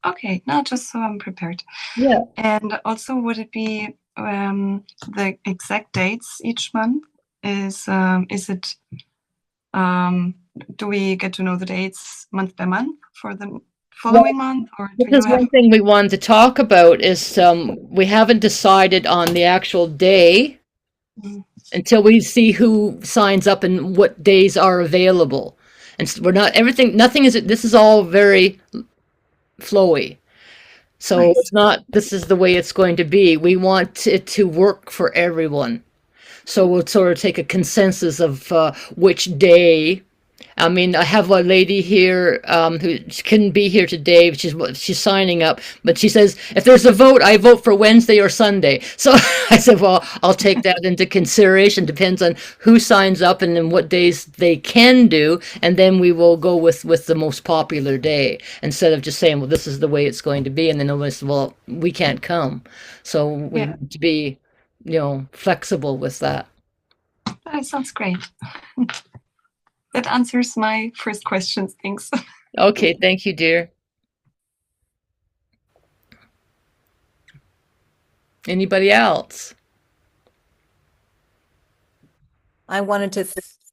Okay. No, just so I'm prepared. Yeah. And also, would it be the exact dates each month? Is it? Do we get to know the dates month by month for the following month, or do this is one thing we wanted to talk about? Is we haven't decided on the actual day until we see who signs up and what days are available. And so nothing is, this is all very flowy. So Nice. it's not, this is the way it's going to be. We want it to work for everyone. So we'll sort of take a consensus of which day. I mean, I have a lady here who couldn't be here today. She's signing up, but she says, if there's a vote, I vote for Wednesday or Sunday. So I said, well, I'll take that into consideration. Depends on who signs up and then what days they can do. And then we will go with the most popular day instead of just saying, well, this is the way it's going to be. And then nobody says, well, we can't come. So we need to be, flexible with that. That sounds great. That answers my first questions. Thanks. Okay, thank you, dear. Anybody else? I wanted to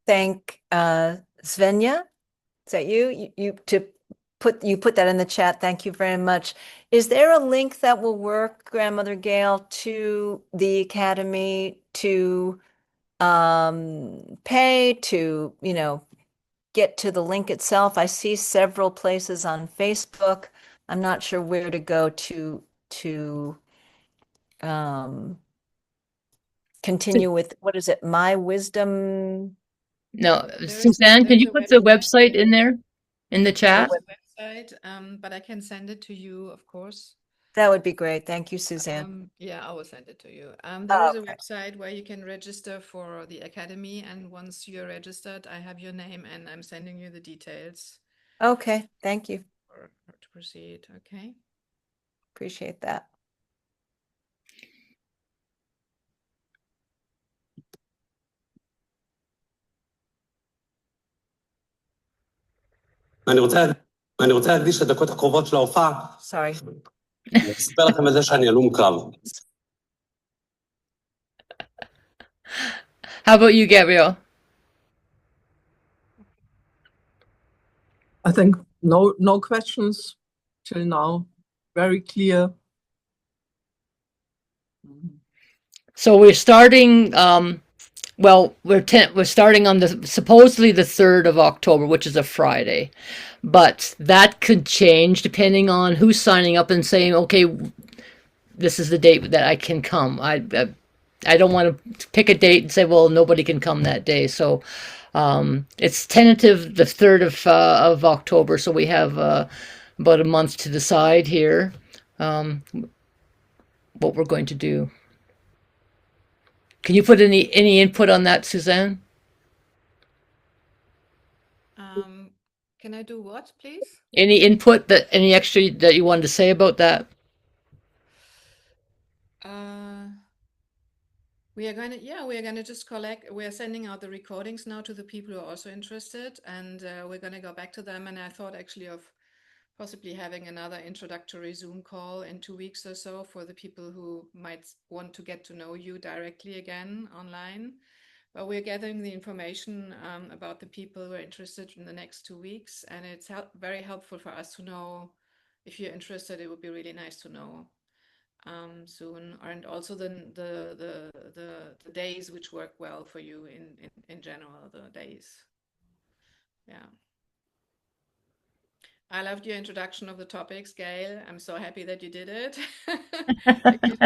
thank Svenja. Is that you? You put that in the chat. Thank you very much. Is there a link that will work, Grandmother Gail, to the Academy to pay to, get to the link itself? I see several places on Facebook. I'm not sure where to go to to continue with, what is it, My Wisdom? No, There's Suzanne, can there's you a put the website website. in there in the There's chat? a website, but I can send it to you, of course. That would be great. Thank you, Suzanne. Yeah, I will send it to you. There is a Okay. website where you can register for the academy, and once you're registered, I have your name, and I'm sending you the details Okay, thank you. for to proceed. Okay. Appreciate that. אני רוצה להקדיש את הדקות הקרובות של ההופעה, Sorry. לספר לכם על זה שאני הלום קרב. How about you, Gabrielle? I think no questions till now. Very clear. So we're starting, well, we're starting on supposedly the 3rd of October, which is a Friday. But that could change depending on who's signing up and saying, okay, this is the date that I can come. I don't want to pick a date and say, well, nobody can come that day. So it's tentative the 3rd of October. So we have about a month to decide here what we're going to do. Can you put any input on that, Suzanne? Can I do what, please? Any input any extra that you wanted to say about that? We are gonna just collect. We are sending out the recordings now to the people who are also interested, and we're gonna go back to them. And I thought actually of possibly having another introductory Zoom call in 2 weeks or so for the people who might want to get to know you directly again online. But we're gathering the information about the people who are interested in the next 2 weeks, and it's very helpful for us to know if you're interested. It would be really nice to know soon, and also the days which work well for you in general, the days. Yeah. I loved your introduction of the topics, Gail. I'm so happy that you did it. Thank you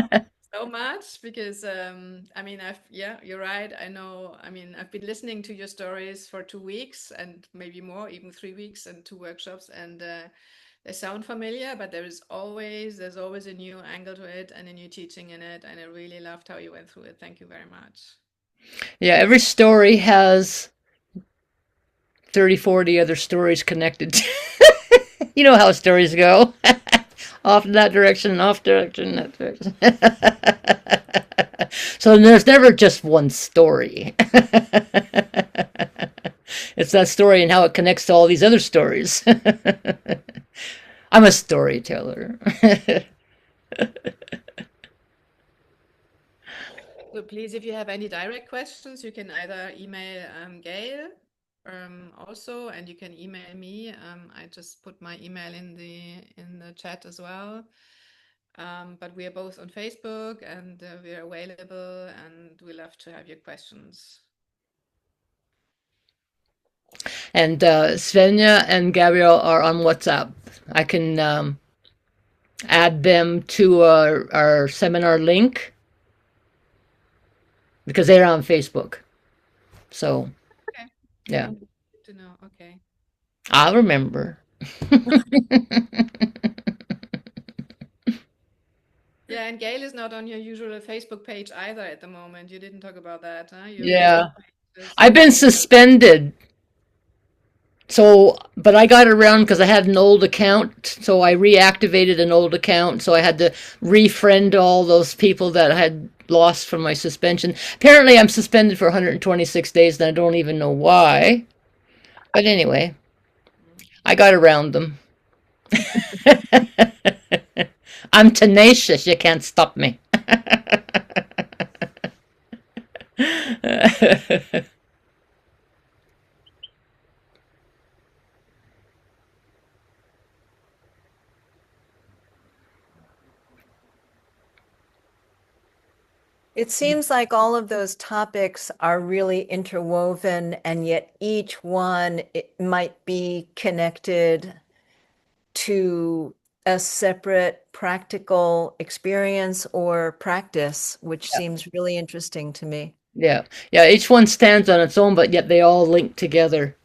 so much because I mean, you're right. I know. I mean, I've been listening to your stories for 2 weeks and maybe more, even 3 weeks and 2 workshops, and they sound familiar, but there's always a new angle to it and a new teaching in it, and I really loved how you went through it. Thank you very much. Yeah, every story has 30, 40 other stories connected. You know how stories go. Off in that direction, off direction, that direction. So there's never just one story. It's that story and how it connects to all these other stories. I'm a storyteller. So please, if you have any direct questions, you can either email Gail also, and you can email me. I just put my email in the chat as well. But we are both on Facebook, and we are available, and we love to have your questions. And Svenja and Gabriel are on WhatsApp. I can add them to our seminar link because they're on Facebook. So, Okay. yeah. Good to know. Okay. I'll remember. Yeah, and Gail is not on your usual Facebook page either at the moment. You didn't talk about that, huh? Your Yeah. Facebook page is I've been very- suspended. So, but I got around because I had an old account. So I reactivated an old account. So I had to refriend all those people that I had lost from my suspension. Apparently, I'm suspended for 126 days, and I don't even know why. But anyway, I got around them. I'm tenacious. You can't stop me. It seems like all of those topics are really interwoven, and yet each one it might be connected to a separate practical experience or practice, which seems really interesting to me. Yeah. Yeah. Each one stands on its own, but yet they all link together.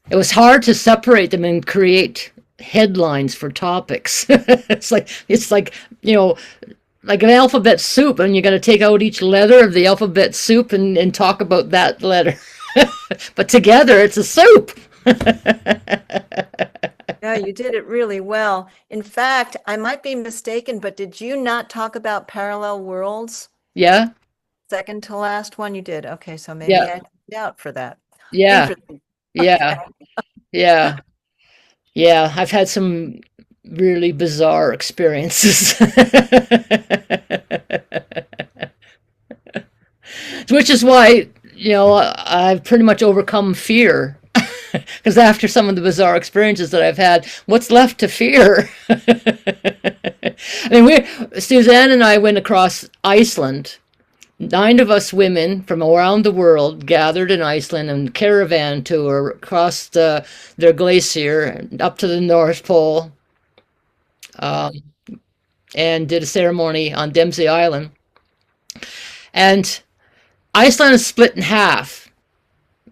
It was hard to separate them and create headlines for topics. It's like, like an alphabet soup, and you're going to take out each letter of the alphabet soup and talk about that letter. But together it's a soup. Yeah, you did it really well. In fact, I might be mistaken, but did you not talk about parallel worlds? Yeah. Second to last one you did. Okay, so maybe Yeah. I checked out for that. Yeah. Interesting. Yeah. Yeah. Yeah. I've had some really bizarre experiences. Which is why, I've pretty much overcome fear. Because after some of the bizarre experiences that I've had, what's left to fear? I mean, Suzanne and I went across Iceland. 9 of us women from around the world gathered in Iceland and caravan tour across their glacier up to the North Pole, and did a ceremony on Dempsey Island. And Iceland is split in half.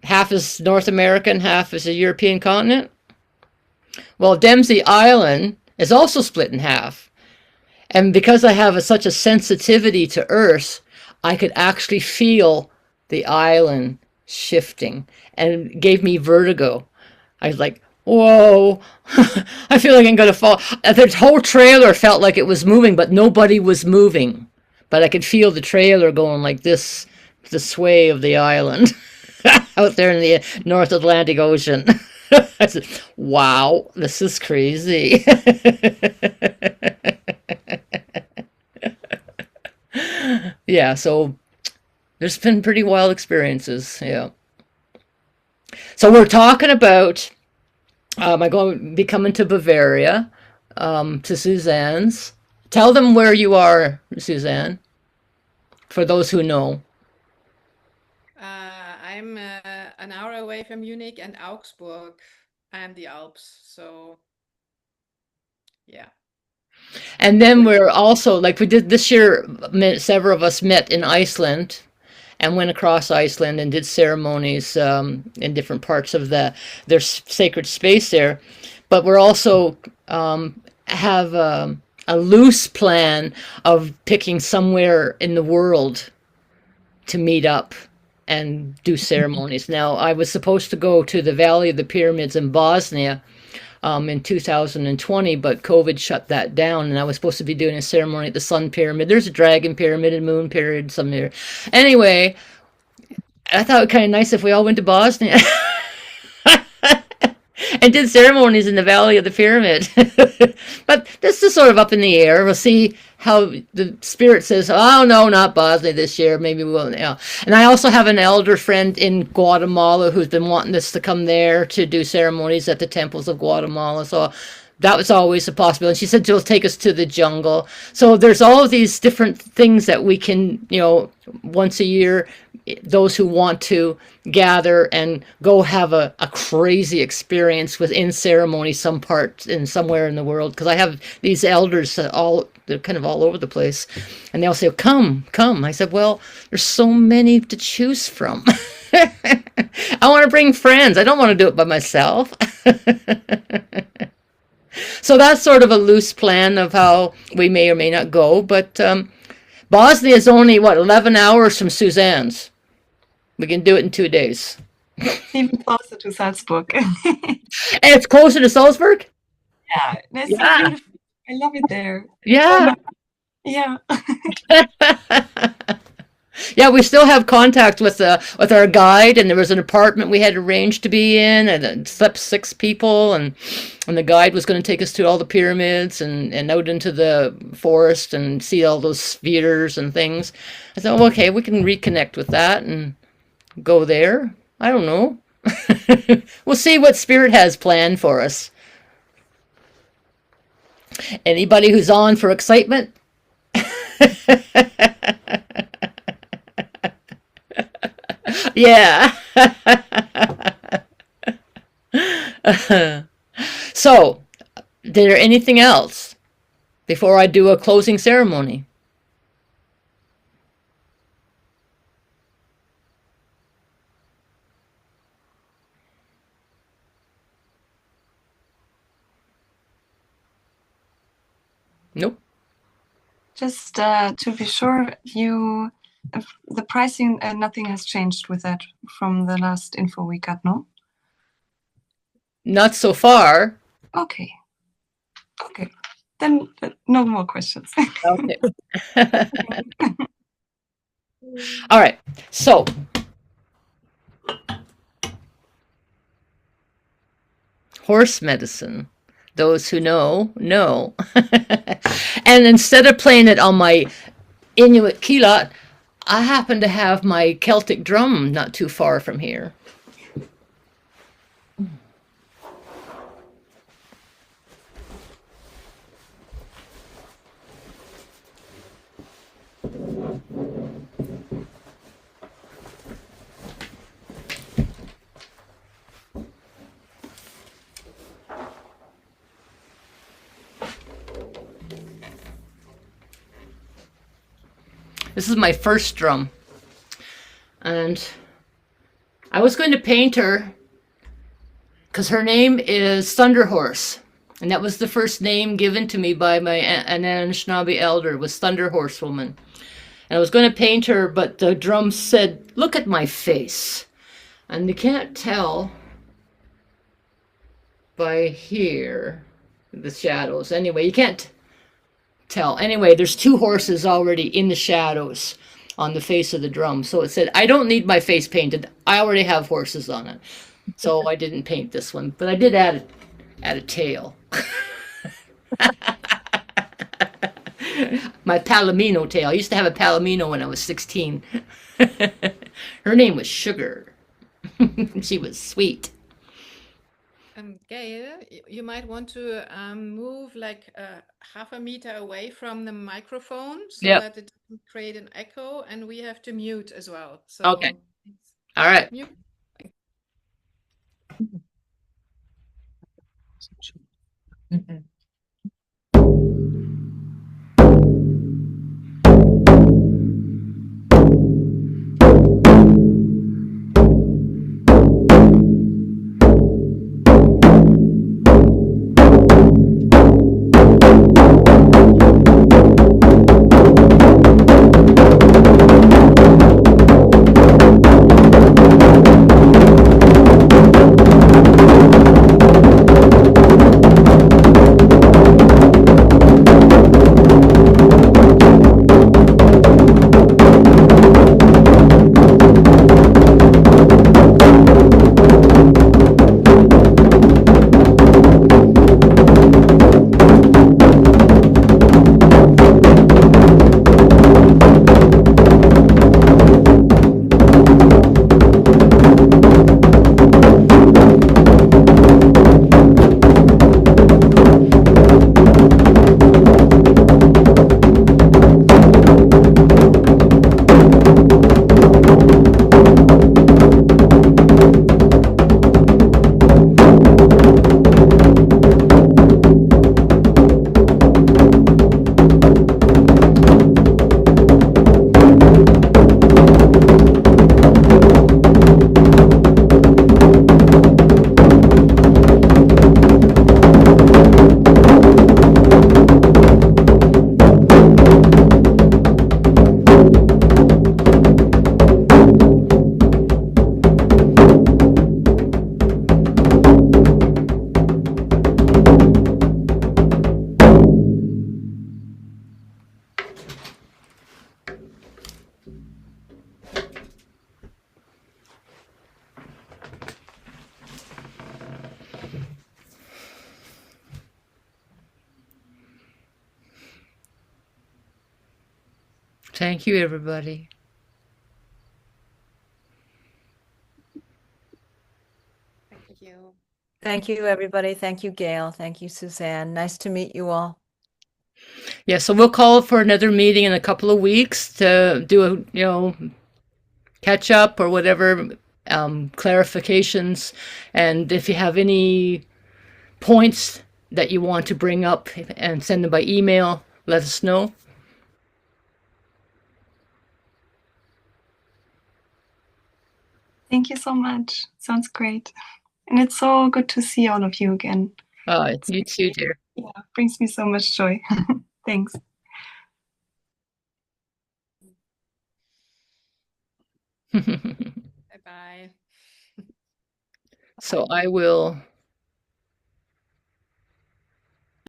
Half is North American, half is a European continent. Well, Dempsey Island is also split in half. And because I have such a sensitivity to Earth, I could actually feel the island shifting, and it gave me vertigo. I was like, whoa, I feel like I'm going to fall. The whole trailer felt like it was moving, but nobody was moving. But I could feel the trailer going like this, the sway of the island out there in the North Atlantic Ocean. I said, wow, this is crazy. Yeah, so there's been pretty wild experiences. Yeah. So we're talking about I'm going to be coming to Bavaria, to Suzanne's. Tell them where you are, Suzanne, for those who know. I'm an hour away from Munich and Augsburg. I'm the Alps, so yeah. And then we're also, like we did this year, several of us met in Iceland and went across Iceland and did ceremonies in different parts of their sacred space there. But we're also have a loose plan of picking somewhere in the world to meet up and do ceremonies. Now, I was supposed to go to the Valley of the Pyramids in Bosnia in 2020, but COVID shut that down, and I was supposed to be doing a ceremony at the Sun Pyramid. There's a Dragon Pyramid and Moon Pyramid somewhere. Anyway, I thought it would be kind of nice if we all went to Bosnia and did ceremonies in the Valley of the Pyramid. But this is sort of up in the air. We'll see how the spirit says, oh, no, not Bosnia this year. Maybe we will. Yeah. And I also have an elder friend in Guatemala who's been wanting us to come there to do ceremonies at the temples of Guatemala. So that was always a possibility. And she said she'll take us to the jungle. So there's all of these different things that we can, once a year, those who want to gather and go have a crazy experience within ceremony somewhere in the world, because I have these elders they're kind of all over the place, and they'll say, come. I said, well, there's so many to choose from. I want to bring friends. I don't want to do it by myself. So that's sort of a loose plan of how we may or may not go, but Bosnia is only 11 hours from Suzanne's. We can do it in 2 days. Even closer to Salzburg. And it's closer to Salzburg? Yeah, that's so beautiful. I love it there. Yeah. Yeah. Yeah, we still have contact with our guide, and there was an apartment we had arranged to be in, and it slept 6 people, and the guide was going to take us to all the pyramids and out into the forest and see all those spheres and things. I thought, well, okay, we can reconnect with that and go there. I don't know. We'll see what Spirit has planned for us. Anybody who's on for excitement? Yeah. So, there anything else before I do a closing ceremony? Nope. Just to be sure, the pricing, nothing has changed with that from the last info we got, no? Not so far. Okay. Okay. Then no more questions. Okay. All right. So horse medicine. Those who know, know. And instead of playing it on my Inuit kilot, I happen to have my Celtic drum not too far from here. This is my first drum. And I was going to paint her because her name is Thunderhorse. And that was the first name given to me by my Anishinaabe elder, was Thunderhorse Woman. And I was going to paint her, but the drum said, look at my face. And you can't tell by here, the shadows. Anyway, you can't tell. Anyway, there's two horses already in the shadows on the face of the drum. So it said, I don't need my face painted. I already have horses on it. So I didn't paint this one, but I did add a tail. My Palomino tail. I used to have a Palomino when I was 16. Her name was Sugar. She was sweet. Gail, you might want to move like half a meter away from the microphone so Yep. that it doesn't create an echo, and we have to mute as well. So Okay. All right. mute. Thank you, everybody. Thank you. Thank you, everybody. Thank you, Gail. Thank you, Suzanne. Nice to meet you all. Yeah, so we'll call for another meeting in a couple of weeks to do a, catch up or whatever, clarifications. And if you have any points that you want to bring up and send them by email, let us know. Thank you so much. Sounds great. And it's so good to see all of you again. You too, dear. Yeah, brings me so much joy. Thanks. Bye bye. So I will